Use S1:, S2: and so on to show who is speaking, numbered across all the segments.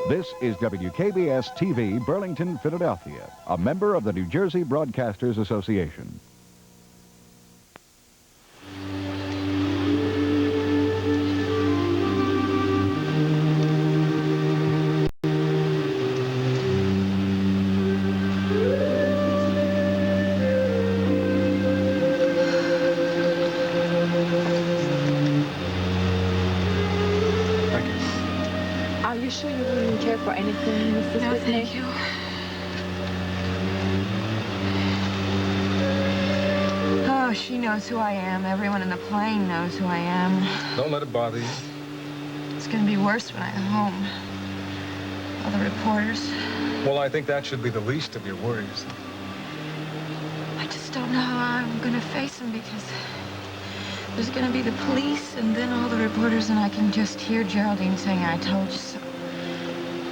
S1: This is WKBS TV, Burlington, Philadelphia, a member of the New Jersey Broadcasters Association.
S2: Are you sure you wouldn't care for anything, Mrs.
S3: No,
S2: Whitney?
S3: thank you. Oh, she knows who I am. Everyone in the plane knows who I am.
S4: Don't let it bother you.
S3: It's gonna be worse when I get home. All the reporters.
S4: Well, I think that should be the least of your worries.
S3: I just don't know how I'm gonna face them because there's gonna be the police and then all the reporters, and I can just hear Geraldine saying, "I told you so."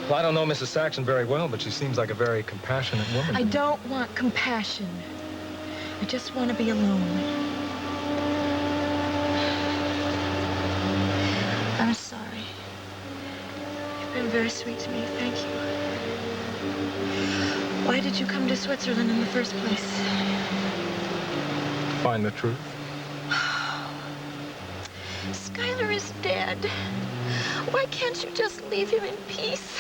S4: Well, I don't know Mrs. Saxon very well, but she seems like a very compassionate woman.
S2: I don't want compassion. I just want to be alone.
S3: I'm sorry. You've been very sweet to me. Thank you. Why did you come to Switzerland in the first place?
S4: Find the truth.
S3: Skylar is dead. Why can't you just leave him in peace?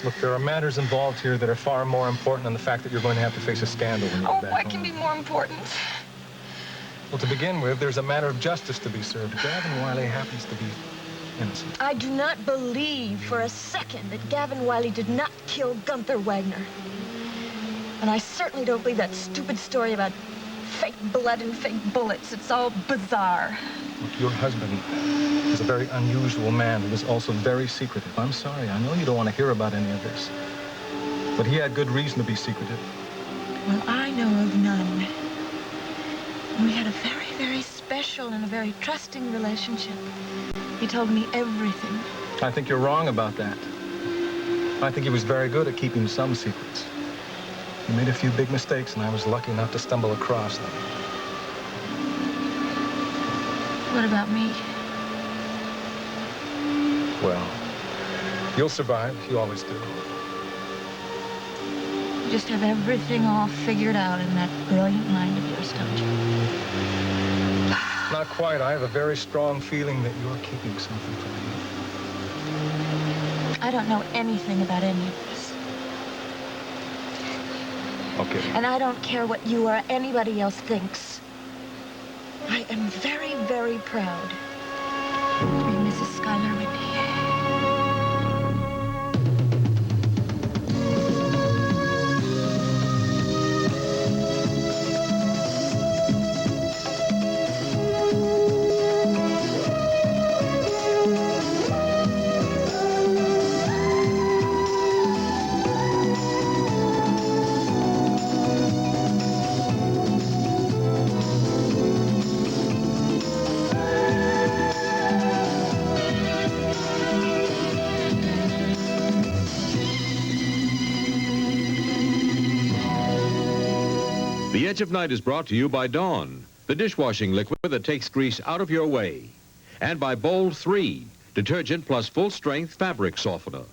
S4: Look, there are matters involved here that are far more important than the fact that you're going to have to face a scandal when you
S3: Oh,
S4: get back
S3: what
S4: home.
S3: can be more important?
S4: Well, to begin with, there's a matter of justice to be served. Gavin Wiley happens to be innocent.
S2: I do not believe for a second that Gavin Wiley did not kill Gunther Wagner. And I certainly don't believe that stupid story about fake blood and fake bullets. It's all bizarre.
S4: Look, your husband is a very unusual man who is also very secretive. I'm sorry, I know you don't want to hear about any of this. But he had good reason to be secretive.
S3: Well, I know of none. We had a very, very special and a very trusting relationship. He told me everything.
S4: I think you're wrong about that. I think he was very good at keeping some secrets. He made a few big mistakes, and I was lucky not to stumble across them.
S3: What about me?
S4: Well, you'll survive. You always do.
S3: You just have everything all figured out in that brilliant mind of yours, don't you?
S4: Not quite. I have a very strong feeling that you're keeping something from me.
S3: I don't know anything about any of this.
S4: Okay.
S2: And I don't care what you or anybody else thinks. I am very, very proud
S3: To be Mrs. Skylar Whitney.
S5: The Edge of Night is brought to you by Dawn, the dishwashing liquid that takes grease out of your way, and by Bold 3, detergent plus full-strength fabric softener.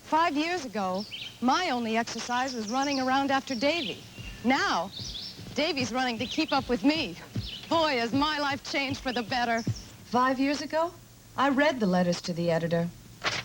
S6: 5 years ago, my only exercise was running around after Davy. Now, Davy's running to keep up with me. Boy, has my life changed for the better.
S7: 5 years ago, I read the letters to the editor.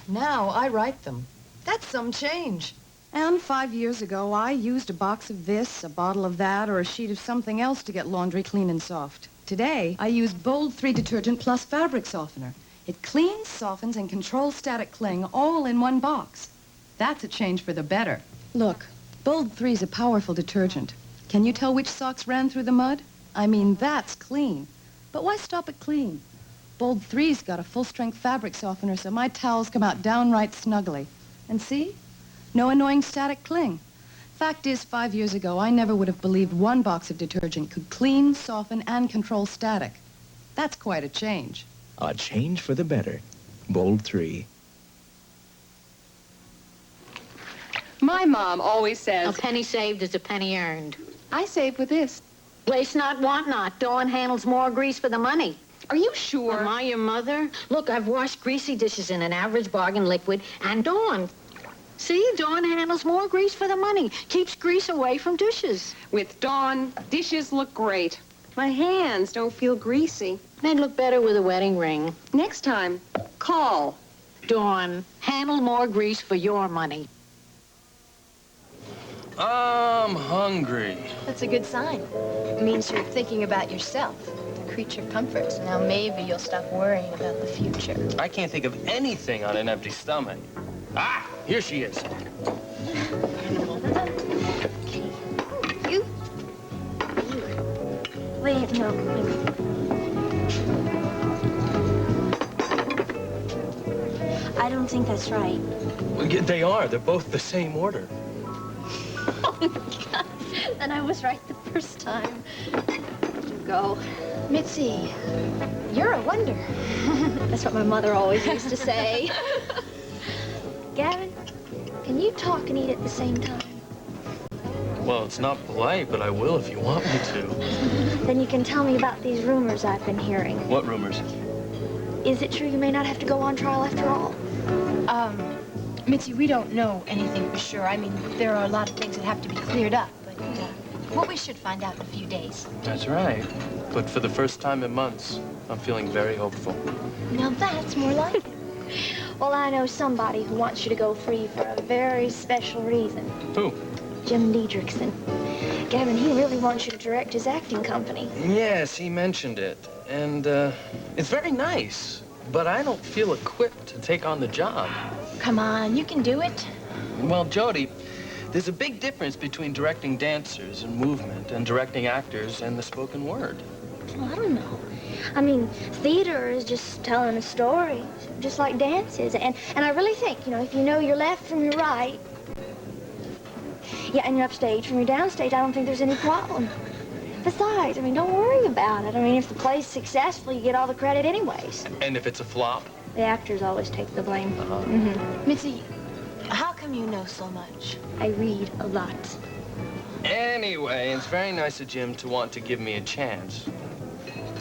S7: Now I write them. That's some change.
S6: And 5 years ago, I used a box of this, a bottle of that, or a sheet of something else to get laundry clean and soft. Today, I use Bold 3 detergent plus fabric softener. It cleans, softens, and controls static cling all in one box. That's a change for the better. Look, Bold 3 is a powerful detergent. Can you tell which socks ran through the mud? I mean, that's clean. But why stop at clean? Bold 3's got a full-strength fabric softener, so my towels come out downright snuggly. And see? No annoying static cling. Fact is, 5 years ago, I never would have believed one box of detergent could clean, soften, and control static. That's quite a change.
S8: A change for the better. Bold 3.
S9: My mom always says,
S10: A penny saved is a penny earned.
S9: I save with this.
S10: Waste not, want not. Dawn handles more grease for the money.
S9: Are you sure?
S10: Am I your mother? Look, I've washed greasy dishes in an average bargain liquid, and Dawn. See, Dawn handles more grease for the money. Keeps grease away from dishes.
S9: With Dawn, dishes look great. My hands don't feel greasy.
S10: They'd look better with a wedding ring.
S9: Next time, call.
S10: Dawn, handle more grease for your money.
S4: I'm hungry.
S6: That's a good sign. It means you're thinking about yourself, the creature comforts. Now maybe you'll stop worrying about the future.
S4: I can't think of anything on an empty stomach. Ah, here she is.
S2: You? Wait, no. I don't think that's right.
S4: They are. They're both the same order.
S2: Oh, my God. Then I was right the first time. Go.
S6: Mitzi, you're a wonder.
S2: That's what my mother always used to say. Gavin, can you talk and eat at the same time?
S4: Well, it's not polite, but I will if you want me to.
S2: Then you can tell me about these rumors I've been hearing.
S4: What rumors?
S2: Is it true you may not have to go on trial after all?
S6: Mitzi, we don't know anything for sure. I mean, there are a lot of things that have to be cleared up, but, well, we should find out in a few days.
S4: That's right. But for the first time in months, I'm feeling very hopeful.
S2: Now that's more like it. Well, I know somebody who wants you to go free for a very special reason.
S4: Who?
S2: Jim Diedrichson. Gavin, he really wants you to direct his acting company.
S4: Yes, he mentioned it. And, it's very nice. But I don't feel equipped to take on the job.
S6: Come on, you can do it.
S4: Well, Jody, there's a big difference between directing dancers and movement and directing actors and the spoken word.
S2: Well, I don't know. I mean, theater is just telling a story, just like dance is. And I really think, you know, if you know your left from your right, yeah, and your upstage from your downstage, I don't think there's any problem. Besides, I mean, don't worry about it. I mean, if the play's successful, you get all the credit anyways.
S4: And if it's a flop?
S2: The actors always take the blame.
S6: Mitzi, how come you know so much?
S2: I read a lot.
S4: Anyway, it's very nice of Jim to want to give me a chance.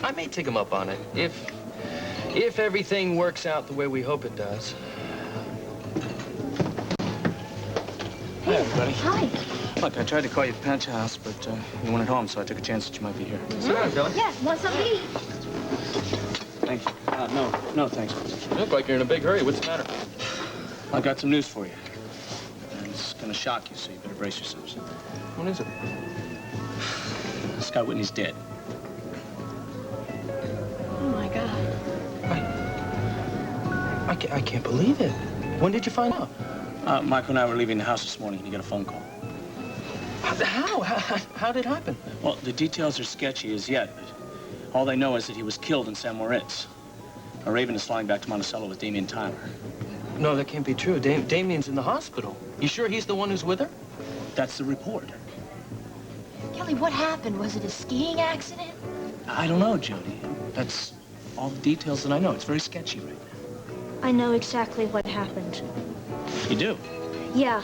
S4: I may take him up on it, if everything works out the way we hope it does.
S11: Hi, everybody.
S2: Hi.
S11: Look, I tried to call you at the Patch House, but you weren't at home, so I took a chance that you might be here.
S4: Sit down, Billy.
S2: Yeah, want something to eat?
S11: Thank you. No, thanks.
S4: You look like you're in a big hurry. What's the matter?
S11: I've got some news for you. And it's gonna shock you, so you better brace yourselves.
S4: What is it?
S11: Scott Whitney's dead.
S6: Oh, my God.
S4: I can't believe it. When did you find out?
S11: Michael and I were leaving the house this morning, and he got a phone call.
S4: How? How did it happen?
S11: Well, the details are sketchy as yet, but all they know is that he was killed in San Moritz. Raven is flying back to Monticello with Damien Tyler.
S4: No, that can't be true. Damien's in the hospital. You sure he's the one who's with her?
S11: That's the report.
S6: Kelly, what happened? Was it a skiing accident?
S11: I don't know, Jody. That's all the details that I know. It's very sketchy right now.
S2: I know exactly what happened.
S11: You do?
S2: Yeah.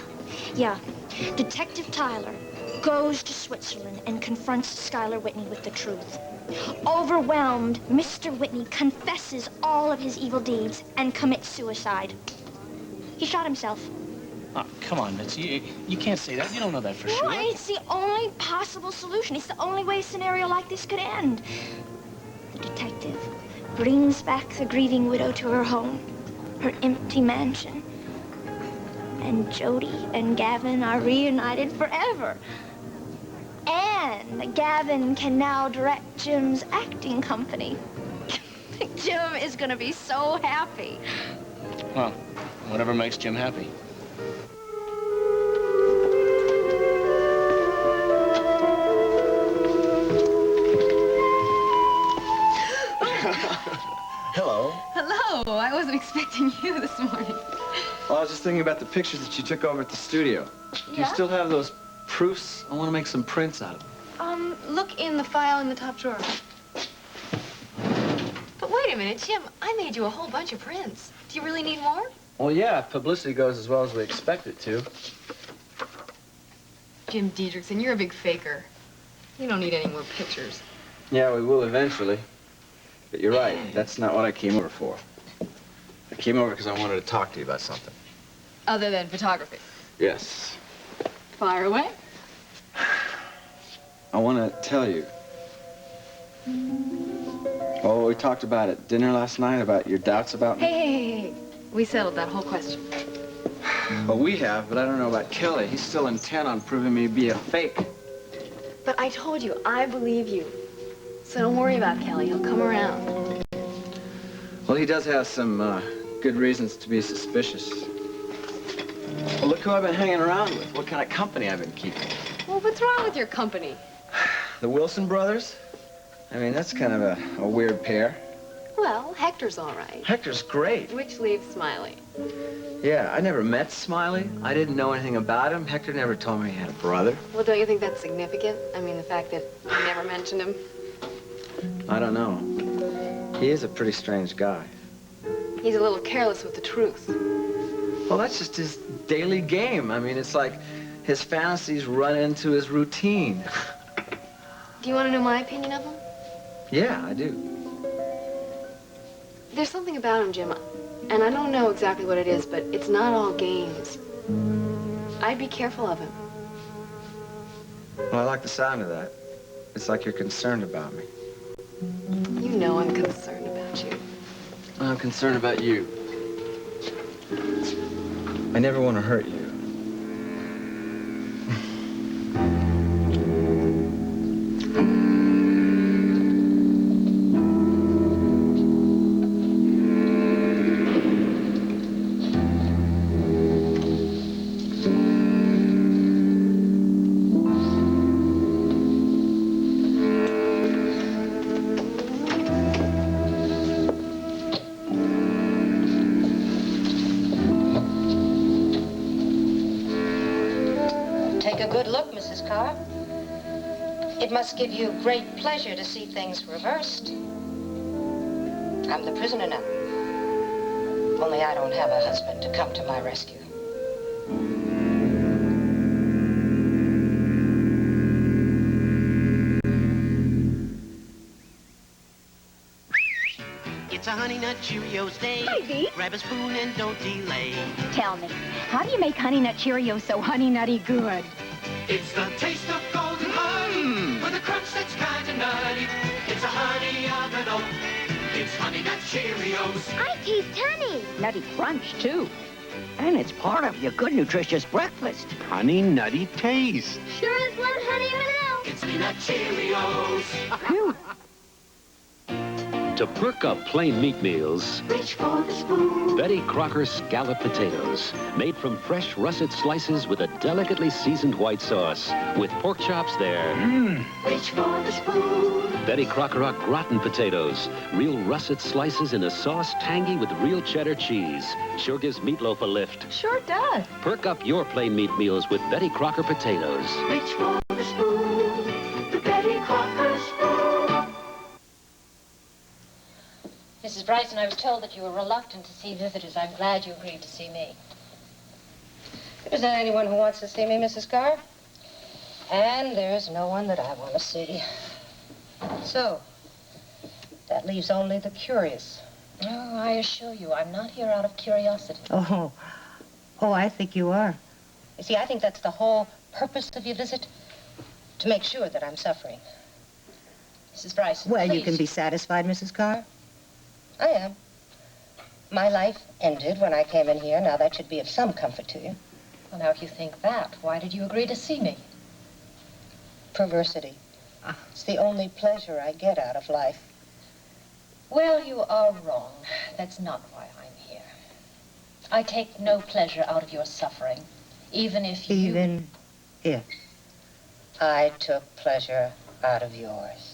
S2: Detective Tyler goes to Switzerland and confronts Skylar Whitney with the truth. Overwhelmed, Mr. Whitney confesses all of his evil deeds and commits suicide. He shot himself.
S11: Oh, come on, Mitzi. You can't say that. You don't know that for sure.
S2: Why? It's the only possible solution. It's the only way a scenario like this could end. The detective brings back the grieving widow to her home, her empty mansion. And Jody and Gavin are reunited forever. And Gavin can now direct Jim's acting company. Jim is gonna be so happy.
S11: Well, whatever makes Jim happy.
S12: Hello.
S3: Hello. I wasn't expecting you this morning.
S12: Well, I was just thinking about the pictures that you took over at the studio. Do you still have those proofs? I want to make some prints out of them.
S3: Look in the file in the top drawer. But wait a minute, Jim. I made you a whole bunch of prints. Do you really need more?
S12: Well, yeah, if publicity goes as well as we expect it to.
S3: Jim Diedrichson, you're a big faker. You don't need any more pictures.
S12: Yeah, we will eventually. But you're right, that's not what I came over for. I came over because I wanted to talk to you about something.
S9: Other than photography.
S12: Yes.
S9: Fire away.
S12: I want to tell you. Oh, we talked about at dinner last night, about your doubts about me.
S9: Hey. We settled that whole question.
S12: Well, we have, but I don't know about Kelly. He's still intent on proving me to be a fake.
S9: But I told you, I believe you. So don't worry about Kelly. He'll come around.
S12: Well, he does have some good reasons to be suspicious. Well, look who I've been hanging around with. What kind of company I've been keeping.
S9: Well, what's wrong with your company?
S12: The Wilson brothers? I mean, that's kind of a weird pair.
S9: Well, Hector's all right.
S12: Hector's great.
S9: Which leaves Smiley.
S12: Yeah, I never met Smiley. I didn't know anything about him. Hector never told me he had a brother.
S9: Well, don't you think that's significant? I mean, the fact that you never mentioned him.
S12: I don't know. He is a pretty strange guy.
S9: He's a little careless with the truth.
S12: Well, that's just his daily game. I mean, it's like his fantasies run into his routine.
S9: Do you want to know my opinion of him?
S12: Yeah, I do.
S9: There's something about him, Jim, and I don't know exactly what it is, but it's not all games. I'd be careful of him.
S12: Well, I like the sound of that. It's like you're concerned about me.
S9: You know I'm concerned about you.
S12: I'm concerned about you. I never want to hurt you.
S13: Take a good look, Mrs. Carr. It must give you great pleasure to see things reversed. I'm the prisoner now. Only I don't have a husband to come to my rescue.
S14: It's a Honey Nut Cheerios day.
S15: Hi, Dee.
S14: Grab a spoon and don't delay.
S15: Tell me, how do you make Honey Nut Cheerios so Honey Nutty good?
S14: It's the taste of golden honey with a crunch that's kind of nutty. It's a honey of an oat. It's Honey Nut Cheerios.
S15: I taste honey.
S16: Nutty crunch, too. And it's part of your good, nutritious breakfast. Honey Nutty taste.
S15: Sure is what honey without.
S14: It's Honey Nut Cheerios.
S17: To perk up plain meat meals,
S14: Reach for the spoon.
S17: Betty Crocker scallop potatoes, made from fresh russet slices with a delicately seasoned white sauce. With pork chops there.
S14: Reach for the spoon.
S17: Betty Crocker au gratin potatoes, real russet slices in a sauce tangy with real cheddar cheese. Sure gives meatloaf a lift.
S6: Sure does.
S17: Perk up your plain meat meals with Betty Crocker potatoes.
S14: Reach for the spoon. The Betty Crocker spoon.
S13: Mrs. Bryson, I was told that you were reluctant to see visitors. I'm glad you agreed to see me. There isn't anyone who wants to see me, Mrs. Carr. And there's no one that I want to see. So, that leaves only the curious. Oh, I assure you, I'm not here out of curiosity.
S16: Oh, I think you are.
S13: You see, I think that's the whole purpose of your visit, to make sure that I'm suffering. Mrs. Bryson,
S16: Well,
S13: please.
S16: you can be satisfied, Mrs. Carr.
S13: I am. My life ended when I came in here. Now, that should be of some comfort to you. Well, now, if you think that, why did you agree to see me? Perversity. It's the only pleasure I get out of life. Well, you are wrong. That's not why I'm here. I take no pleasure out of your suffering, even if you...
S16: Even if.
S13: I took pleasure out of yours.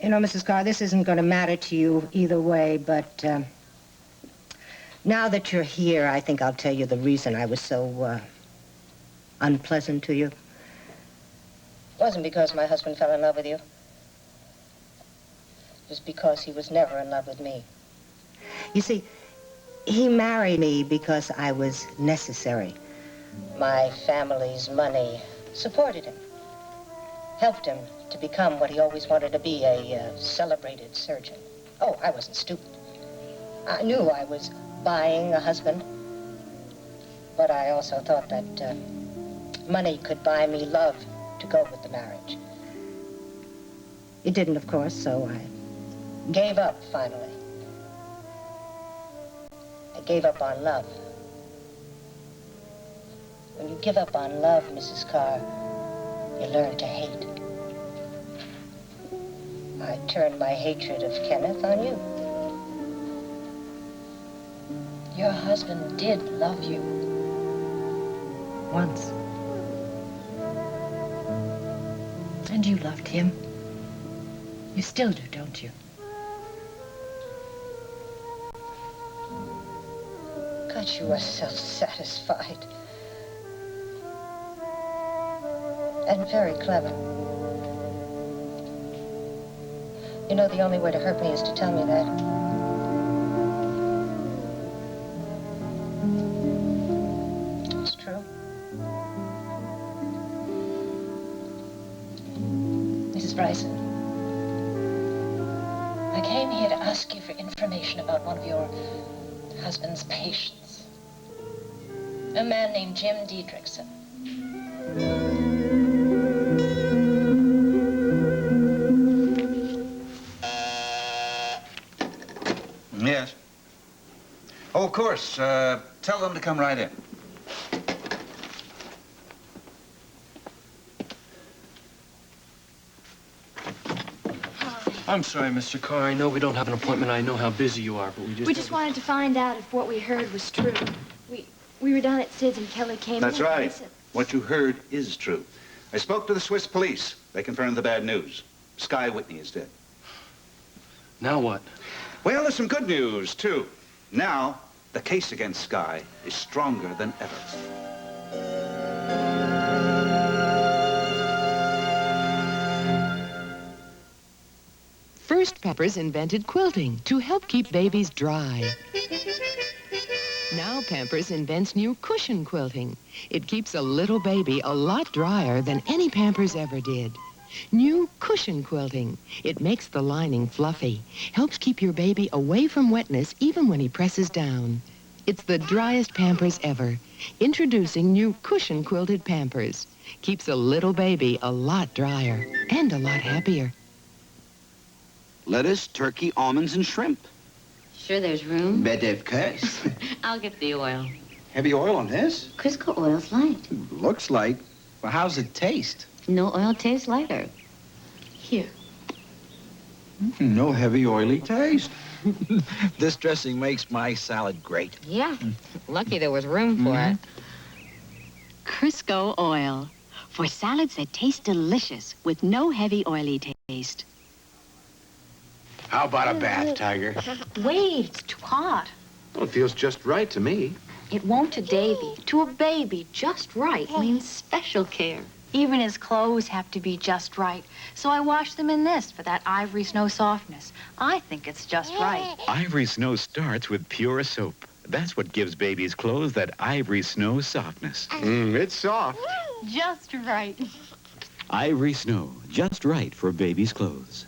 S16: You know, Mrs. Carr, this isn't going to matter to you either way, but now that you're here, I think I'll tell you the reason I was so unpleasant to you.
S13: It wasn't because my husband fell in love with you. It was because he was never in love with me.
S16: You see, he married me because I was necessary.
S13: My family's money supported him. helped him to become what he always wanted to be, a celebrated surgeon. Oh, I wasn't stupid. I knew I was buying a husband, but I also thought that money could buy me love to go with the marriage. It didn't, of course, so I gave up finally. I gave up on love. When you give up on love, Mrs. Carr, you learn to hate. I turned my hatred of Kenneth on you. Your husband did love you. Once. And you loved him. You still do, don't you? God, you are self-satisfied. And very clever. You know, the only way to hurt me is to tell me that. It's true. Mrs. Bryson, I came here to ask you for information about one of your husband's patients. A man named Jim Diedrichson.
S18: Yes. Oh, of course. Tell them to come right in.
S4: I'm sorry, Mr. Carr. I know we don't have an appointment. I know how busy you are, but
S19: We just wanted to find out if what we heard was true. We were down at Sid's and Kelly came in.
S18: That's right.
S19: And said,
S18: What you heard is true. I spoke to the Swiss police. They confirmed the bad news. Sky Whitney is dead.
S4: Now what?
S18: Well, there's some good news, too. Now, the case against Sky is stronger than ever.
S20: First Pampers invented quilting to help keep babies dry. Now Pampers invents new cushion quilting. It keeps a little baby a lot drier than any Pampers ever did. New cushion quilting. It makes the lining fluffy, helps keep your baby away from wetness even when he presses down. It's the driest Pampers ever. Introducing new cushion quilted Pampers. Keeps a little baby a lot drier and a lot happier.
S16: Lettuce, turkey, almonds, and shrimp.
S21: Sure there's room?
S16: Bet of course.
S21: I'll get the oil.
S16: Heavy oil on this?
S21: Crisco oil's light.
S16: Looks like. Well, how's it taste?
S21: No oil tastes lighter. Here.
S16: No heavy, oily taste. This dressing makes my salad great.
S10: Yeah, lucky there was room for it.
S22: Crisco oil. For salads that taste delicious with no heavy, oily taste.
S16: How about a bath, Tiger?
S19: Wait, it's too hot.
S5: Well, it feels just right to me.
S19: It won't to Davy. To a baby, just right means special care. Even his clothes have to be just right. So I wash them in this for that ivory snow softness. I think it's just right.
S23: Ivory Snow starts with pure soap. That's what gives babies' clothes that Ivory Snow softness.
S5: It's soft.
S19: Just right.
S23: Ivory Snow, just right for babies' clothes.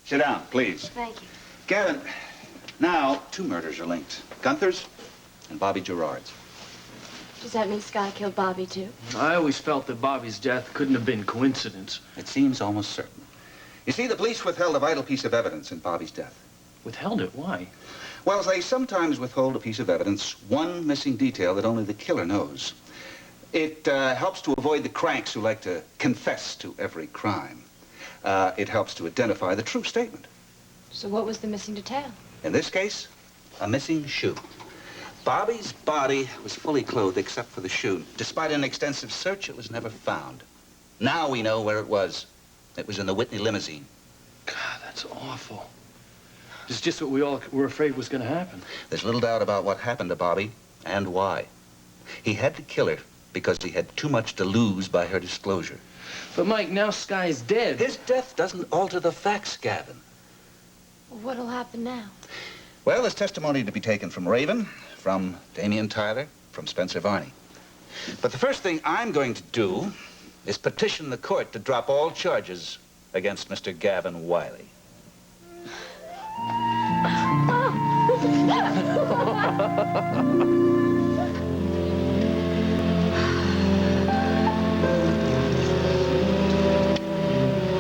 S18: Sit down, please.
S19: Thank you.
S18: Gavin, now, two murders are linked. Gunther's and Bobby Gerard's.
S19: Does that mean Sky killed Bobby, too?
S4: I always felt that Bobby's death couldn't have been coincidence.
S18: It seems almost certain. You see, the police withheld a vital piece of evidence in Bobby's death.
S4: Withheld it? Why?
S18: Well, they sometimes withhold a piece of evidence, one missing detail that only the killer knows. It helps to avoid the cranks who like to confess to every crime. It helps to identify the true statement.
S19: So what was the missing detail?
S18: In this case, a missing shoe. Bobby's body was fully clothed except for the shoe. Despite an extensive search, it was never found. Now we know where it was. It was in the Whitney limousine.
S4: God, that's awful. It's just what we all were afraid was going to happen.
S18: There's little doubt about what happened to Bobby and why. He had to kill her because he had too much to lose by her disclosure.
S4: But, Mike, now Sky's dead.
S18: His death doesn't alter the facts, Gavin.
S19: Well, what'll happen now?
S18: Well, there's testimony to be taken from Raven, from Damian Tyler, from Spencer Varney. But the first thing I'm going to do is petition the court to drop all charges against Mr. Gavin Wiley.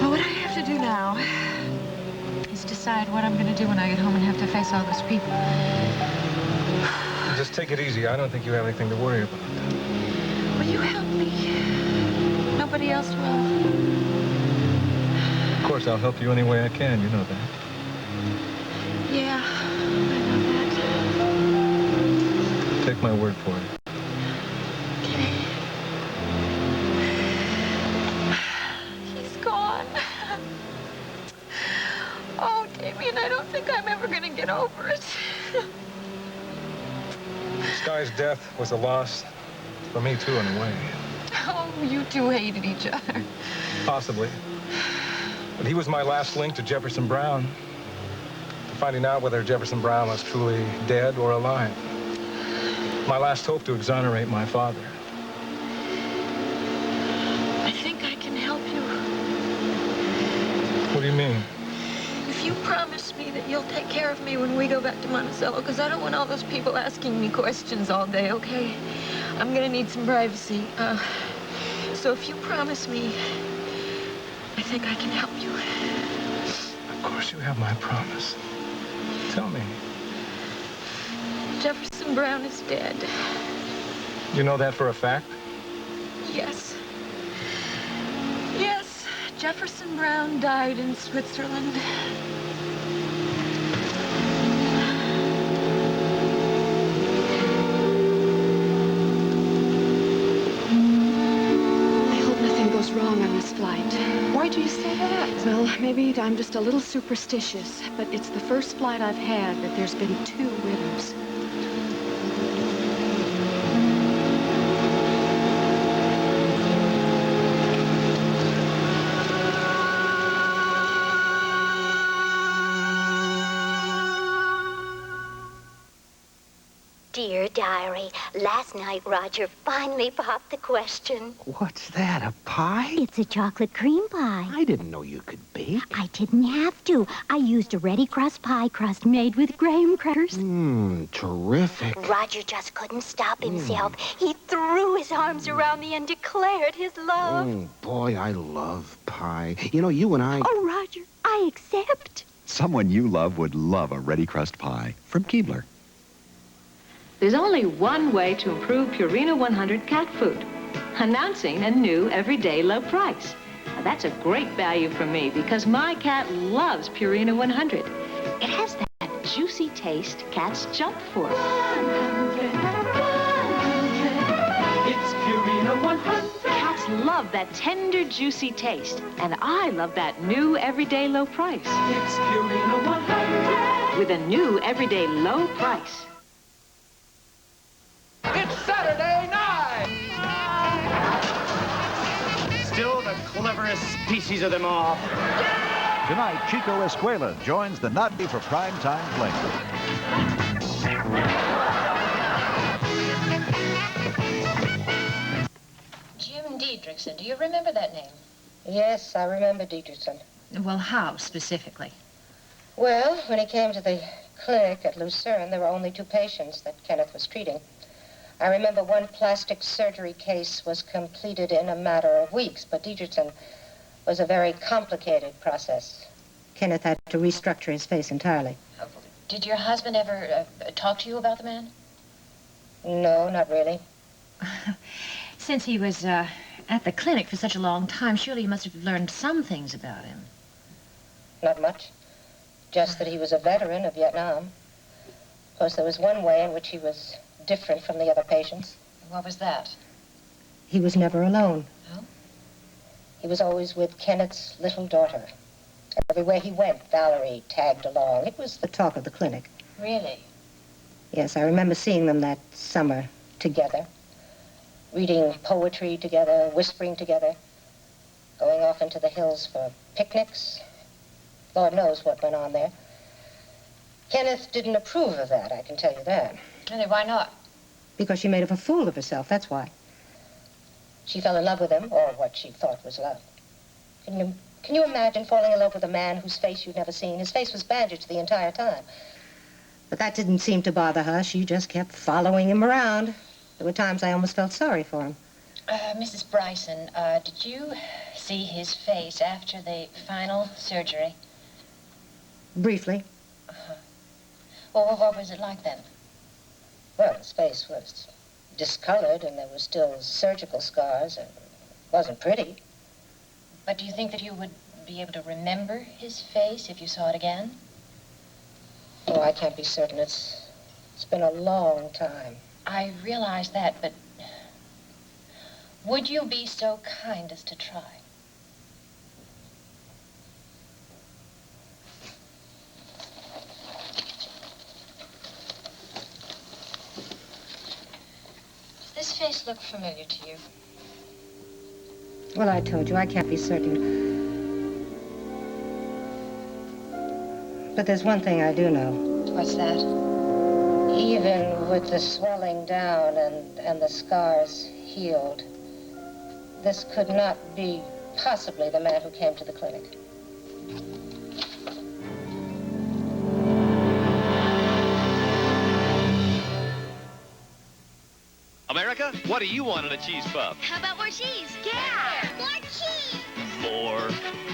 S3: Well, what I have to do now is decide what I'm going to do when I get home and have to face all those people.
S1: Just take it easy. I don't think you have anything to worry about.
S3: Will you help me? Nobody else will.
S1: Of course, I'll help you any way I can. You know that.
S3: Yeah, I know that.
S1: Take my word for it.
S3: He's gone. Oh, Damien, I don't think I'm ever going to get over it.
S1: Sky's death was a loss for me, too, in a way.
S3: Oh, you two hated each other.
S1: Possibly. But he was my last link to Jefferson Brown. Finding out whether Jefferson Brown was truly dead or alive. My last hope to exonerate my father.
S3: I think I can help you.
S1: What do you mean?
S3: If you promise me that you'll take care of me when we go back to Monticello, because I don't want all those people asking me questions all day, okay? I'm gonna need some privacy. So if you promise me, I think I can help you.
S1: Of course you have my promise. Tell me.
S3: Jefferson Brown is dead.
S1: You know that for a fact?
S3: Yes. Yes, Jefferson Brown died in Switzerland.
S9: Wrong on this flight.
S3: Why do you say that?
S9: Well, maybe I'm just a little superstitious, but it's the first flight I've had that there's been 2 widows.
S7: Dear Diary, last night Roger finally popped the question.
S16: What's that, a pie?
S7: It's a chocolate cream pie.
S16: I didn't know you could bake.
S7: I didn't have to. I used a ready crust pie crust made with graham crackers.
S16: Terrific.
S7: Roger just couldn't stop himself. He threw his arms around me and declared his love.
S16: Oh, boy, I love pie. You know, you and I...
S7: Oh, Roger, I accept.
S8: Someone you love would love a ready crust pie from Keebler.
S24: There's only one way to improve Purina 100 cat food. Announcing a new everyday low price. Now, that's a great value for me because my cat loves Purina 100. It has that juicy taste cats jump for.
S14: 100. It's Purina 100.
S24: Cats love that tender, juicy taste. And I love that new everyday low price.
S14: It's Purina 100.
S24: With a new everyday low price.
S14: It's Saturday night!
S11: Still the cleverest species of them all.
S25: Tonight, Chico Escuela joins the Nutty for primetime play.
S13: Jim Diedrichson, do you remember that name?
S26: Yes, I remember Dietrichson.
S13: Well, how specifically?
S26: Well, when he came to the clinic at Lucerne, there were only 2 patients that Kenneth was treating. I remember one plastic surgery case was completed in a matter of weeks, but Dietrichson was a very complicated process. Kenneth had to restructure his face entirely.
S13: Did your husband ever talk to you about the man?
S26: No, not really.
S13: Since he was at the clinic for such a long time, surely you must have learned some things about him.
S26: Not much. Just that he was a veteran of Vietnam. Of course, there was one way in which he was different from the other patients.
S13: What was that?
S26: He was never alone.
S13: Oh?
S26: He was always with Kenneth's little daughter. Everywhere he went, Valerie tagged along. It was the talk of the clinic.
S13: Really?
S26: Yes, I remember seeing them that summer together, reading poetry together, whispering together, going off into the hills for picnics. Lord knows what went on there. Kenneth didn't approve of that, I can tell you that.
S13: Really, why not?
S26: Because she made a fool of herself, that's why. She fell in love with him, or what she thought was love. Can you imagine falling in love with a man whose face you'd never seen? His face was bandaged the entire time. But that didn't seem to bother her. She just kept following him around. There were times I almost felt sorry for him.
S13: Mrs. Bryson, did you see his face after the final surgery?
S26: Briefly.
S13: Well, what was it like then?
S26: Well, his face was discolored, and there were still surgical scars. It wasn't pretty.
S13: But do you think that you would be able to remember his face if you saw it again?
S26: Oh, I can't be certain. It's been a long time.
S13: I realize that, but would you be so kind as to try? Does this face look familiar to you?
S26: Well, I told you, I can't be certain. But there's one thing I do know.
S13: What's that?
S26: Even with the swelling down and the scars healed, this could not be possibly the man who came to the clinic.
S2: America, what do you want in a cheese puff?
S7: How about more cheese? Yeah! More cheese!
S2: More.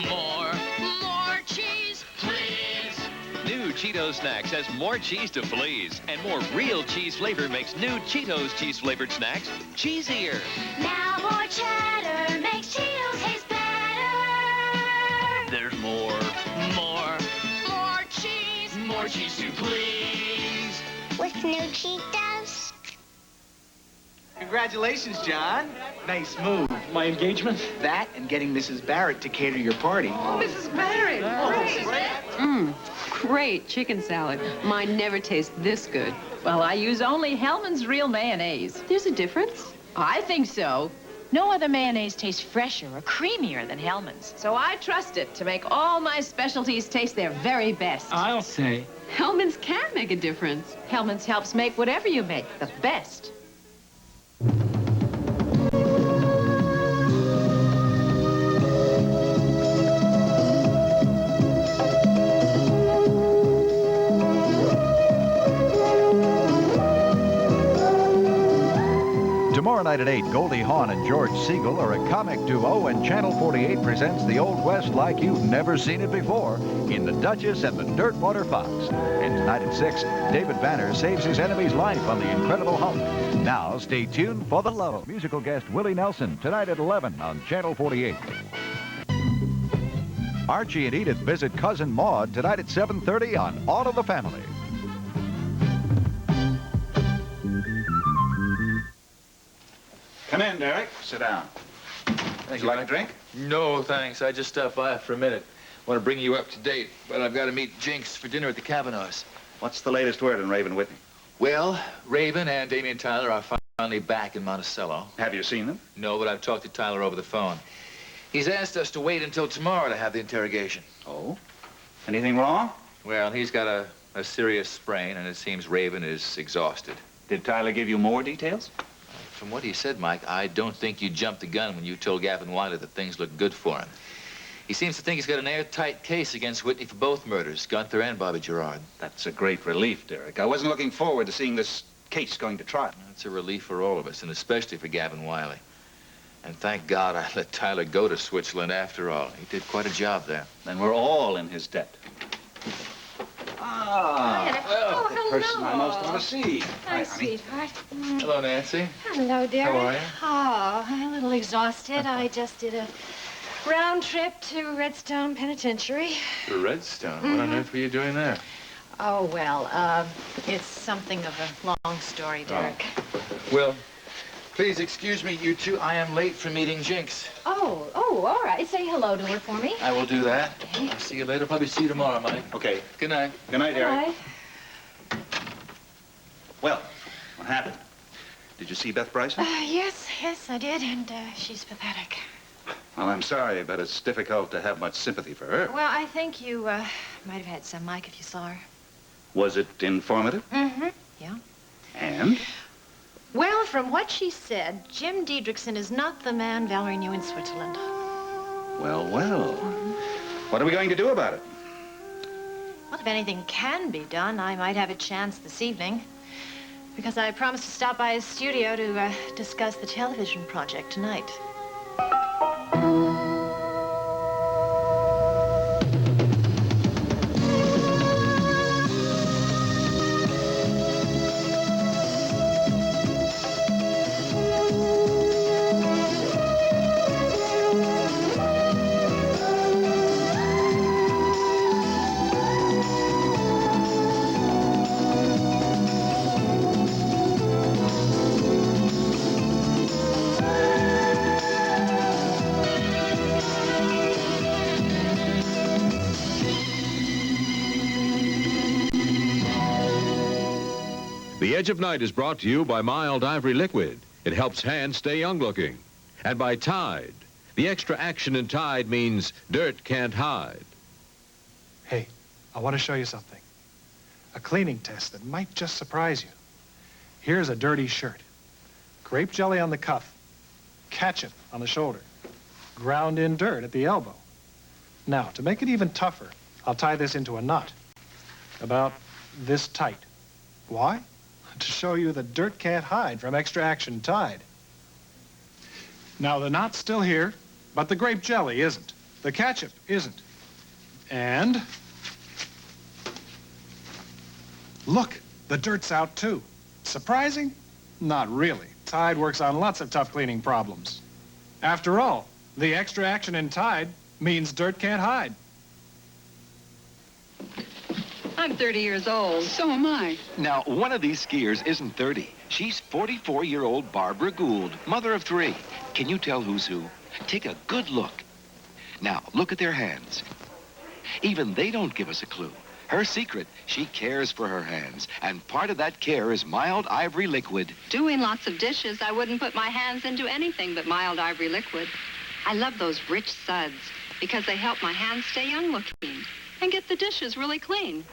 S7: More cheese,
S2: Please. New Cheetos Snacks has more cheese to please, and more real cheese flavor makes new Cheetos cheese-flavored snacks cheesier.
S7: Now more cheddar makes Cheetos taste better.
S2: There's more.
S7: More cheese.
S2: More cheese to please.
S7: With new Cheetos.
S6: Congratulations, John. Nice move. My engagement? That and getting Mrs. Barrett to cater your party.
S24: Oh, Mrs. Barrett. Great chicken salad. Mine never tastes this good. Well, I use only Hellman's Real Mayonnaise. There's a difference. I think so. No other mayonnaise tastes fresher or creamier than Hellman's. So I trust it to make all my specialties taste their very best.
S6: I'll say.
S24: Hellman's can make a difference. Hellman's helps make whatever you make the best.
S25: Tomorrow night at 8, Goldie Hawn and George Siegel are a comic duo, and Channel 48 presents the Old West like you've never seen it before in The Duchess and the Dirtwater Fox. And tonight at 6, David Banner saves his enemy's life on The Incredible Hulk. Now, stay tuned for The Love. Musical guest Willie Nelson tonight at 11 on Channel 48. Archie and Edith visit Cousin Maud tonight at 7:30 on All of the Family.
S18: Come in, Derek. Sit down. Would you like a drink?
S12: No, thanks. I just stopped by for a minute. Want to bring you up to date, but I've got to meet Jinx for dinner at the Kavanaughs.
S18: What's the latest word on Raven Whitney?
S12: Well, Raven and Damien Tyler are finally back in Monticello.
S18: Have you seen them?
S12: No, but I've talked to Tyler over the phone. He's asked us to wait until tomorrow to have the interrogation.
S18: Oh? Anything wrong?
S12: Well, he's got a serious sprain, and it seems Raven is exhausted.
S18: Did Tyler give you more details?
S12: From what he said, Mike, I don't think you jumped the gun when you told Gavin Wiley that things look good for him. He seems to think he's got an airtight case against Whitney for both murders, Gunther and Bobby Gerard.
S18: That's a great relief, Derek. I wasn't looking forward to seeing this case going to trial.
S12: It's a relief for all of us, and especially for Gavin Wiley. And thank God I let Tyler go to Switzerland after all. He did quite a job there.
S18: Then we're all in his debt.
S13: Oh,
S18: the person I most want to see.
S13: Hi, sweetheart.
S12: Hello, Nancy.
S13: Hello, dear.
S12: How are you?
S13: Oh, I'm a little exhausted. I just did a round trip to Redstone Penitentiary.
S12: To Redstone? What on earth were you doing there?
S19: Oh, well, it's something of a long story, Derek.
S12: Well, please excuse me, you two. I am late for meeting Jinx.
S19: Oh, all right. Say hello to her for me.
S12: I will do that. I'll see you later. Probably see you tomorrow, Mike.
S18: Okay.
S12: Good night.
S18: Good night, Derek.
S19: Bye.
S18: Well, what happened? Did you see Beth Bryson?
S19: Yes, I did, and she's pathetic.
S18: Well, I'm sorry, but it's difficult to have much sympathy for her.
S19: Well, I think you might have had some, Mike, if you saw her.
S18: Was it informative?
S19: Mm-hmm. Yeah.
S18: And?
S19: Well, from what she said, Jim Diedrichson is not the man Valerie knew in Switzerland.
S18: Well, well. What are we going to do about it?
S19: Well, if anything can be done, I might have a chance this evening. Because I promised to stop by his studio to discuss the television project tonight.
S5: The Edge of Night is brought to you by Mild Ivory Liquid. It helps hands stay young-looking. And by Tide. The extra action in Tide means dirt can't hide.
S1: Hey, I want to show you something. A cleaning test that might just surprise you. Here's a dirty shirt. Grape jelly on the cuff. Ketchup on the shoulder. Ground in dirt at the elbow. Now, to make it even tougher, I'll tie this into a knot. About this tight. Why? To show you that dirt can't hide from extra action Tide. Now, the knot's still here, but the grape jelly isn't. The ketchup isn't. And look, the dirt's out too. Surprising? Not really. Tide works on lots of tough cleaning problems. After all, the extra action in Tide means dirt can't hide.
S10: I'm 30 years old. So am I.
S15: Now, one of these skiers isn't 30. She's 44-year-old Barbara Gould, mother of 3. Can you tell who's who? Take a good look. Now, look at their hands. Even they don't give us a clue. Her secret, she cares for her hands, and part of that care is Mild Ivory Liquid.
S10: Doing lots of dishes, I wouldn't put my hands into anything but Mild Ivory Liquid. I love those rich suds because they help my hands stay young-looking and get the dishes really clean.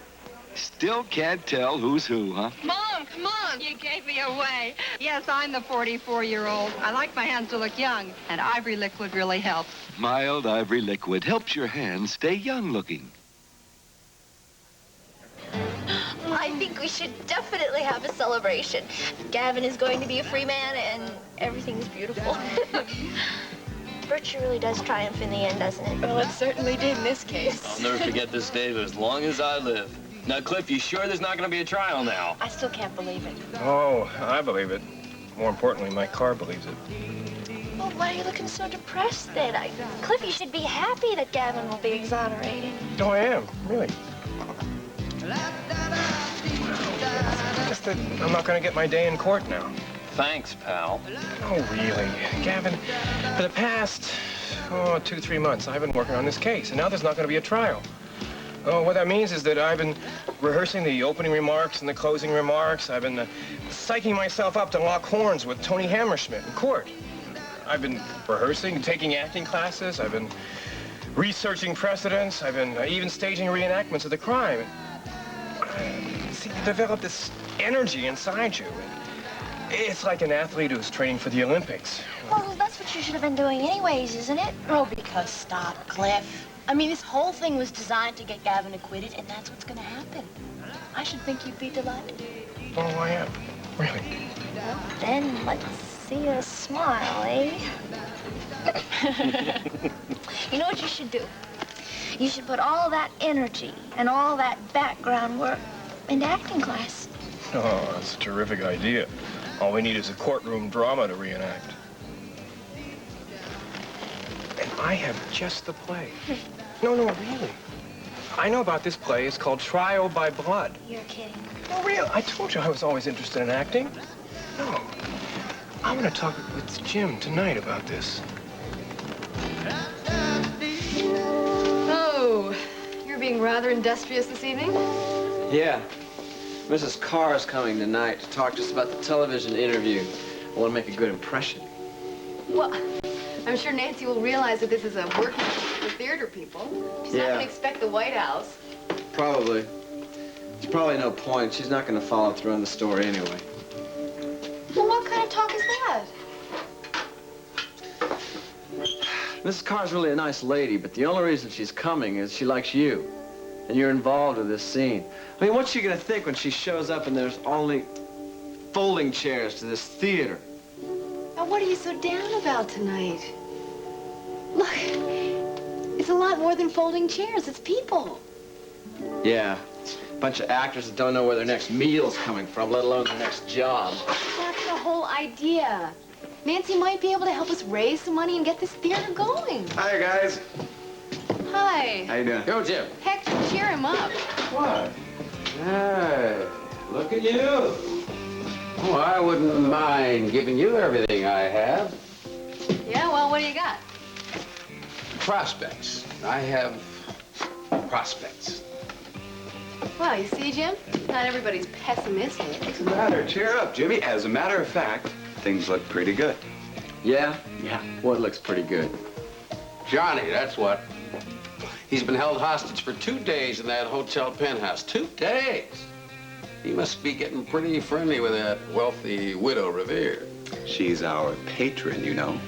S15: Still can't tell who's who, huh?
S10: Mom, come on. You gave me away. Yes, I'm the 44-year-old. I like my hands to look young, and Ivory Liquid really helps.
S15: Mild Ivory Liquid helps your hands stay young-looking.
S7: I think we should definitely have a celebration. Gavin is going to be a free man, and everything's beautiful. Virtue really does triumph in the end, doesn't it?
S4: Well, it certainly did in this case. I'll never forget this day as long as I live. Now, Cliff, you sure there's not going to be a trial now?
S7: I still can't believe it.
S4: Oh, I believe it. More importantly, my car believes it.
S7: Well, why are you looking so depressed then? Cliff, you should be happy that Gavin will be exonerated.
S4: Oh, I am, really. Just that I'm not going to get my day in court now. Thanks, pal. Oh, really? Gavin, for the past, 2-3 months, I've been working on this case, and now there's not going to be a trial. Oh, what that means is that I've been rehearsing the opening remarks and the closing remarks. I've been psyching myself up to lock horns with Tony Hammerschmidt in court. I've been rehearsing, taking acting classes. I've been researching precedents. I've been even staging reenactments of the crime. See, you develop this energy inside you. It's like an athlete who's training for the Olympics.
S7: Well, that's what you should have been doing anyways, isn't it?
S17: Oh, because stop, Cliff. I mean, this whole thing was designed to get Gavin acquitted, and that's what's going to happen. I should think you'd be delighted.
S4: Oh, I am. Really?
S7: Well, then let's see a smile, eh? You know what you should do? You should put all that energy and all that background work into acting class.
S4: Oh, that's a terrific idea. All we need is a courtroom drama to reenact. And I have just the play. No, really. I know about this play. It's called Trial by Blood.
S7: You're kidding.
S4: Oh, real. I told you I was always interested in acting. No. I'm going to talk with Jim tonight about this.
S9: Oh, you're being rather industrious this evening?
S20: Yeah. Mrs. Carr's coming tonight to talk to us about the television interview. I want to make a good impression.
S9: Well, I'm sure Nancy will realize that this is a working for theater people. She's not going to expect the White House.
S20: Probably. There's probably no point. She's not going to follow through on the story anyway.
S7: Well, what kind of talk is
S20: Mrs. Carr's really a nice lady, but the only reason she's coming is she likes you. And you're involved with this scene. I mean, what's she gonna think when she shows up and there's only folding chairs to this theater?
S9: Now, what are you so down about tonight? Look, it's a lot more than folding chairs. It's people.
S20: Yeah, a bunch of actors that don't know where their next meal's coming from, let alone their next job.
S9: That's the whole idea. Nancy might be able to help us raise some money and get this theater going.
S20: Hi, guys.
S9: Hi.
S20: How you doing? Go, Jim.
S9: Hector, cheer him up.
S3: What? Hey, look at you. Oh, I wouldn't mind giving you everything I have.
S9: Yeah, well, what do you got?
S3: Prospects. I have prospects.
S9: Well, you see, Jim, not everybody's pessimistic.
S8: What's the matter? Cheer up, Jimmy. As a matter of fact, things look pretty good.
S20: Yeah?
S3: Yeah.
S20: What looks pretty good?
S3: Johnny, that's what. He's been held hostage for 2 days in that hotel penthouse. 2 days. He must be getting pretty friendly with that wealthy widow Revere.
S8: She's our patron, you know.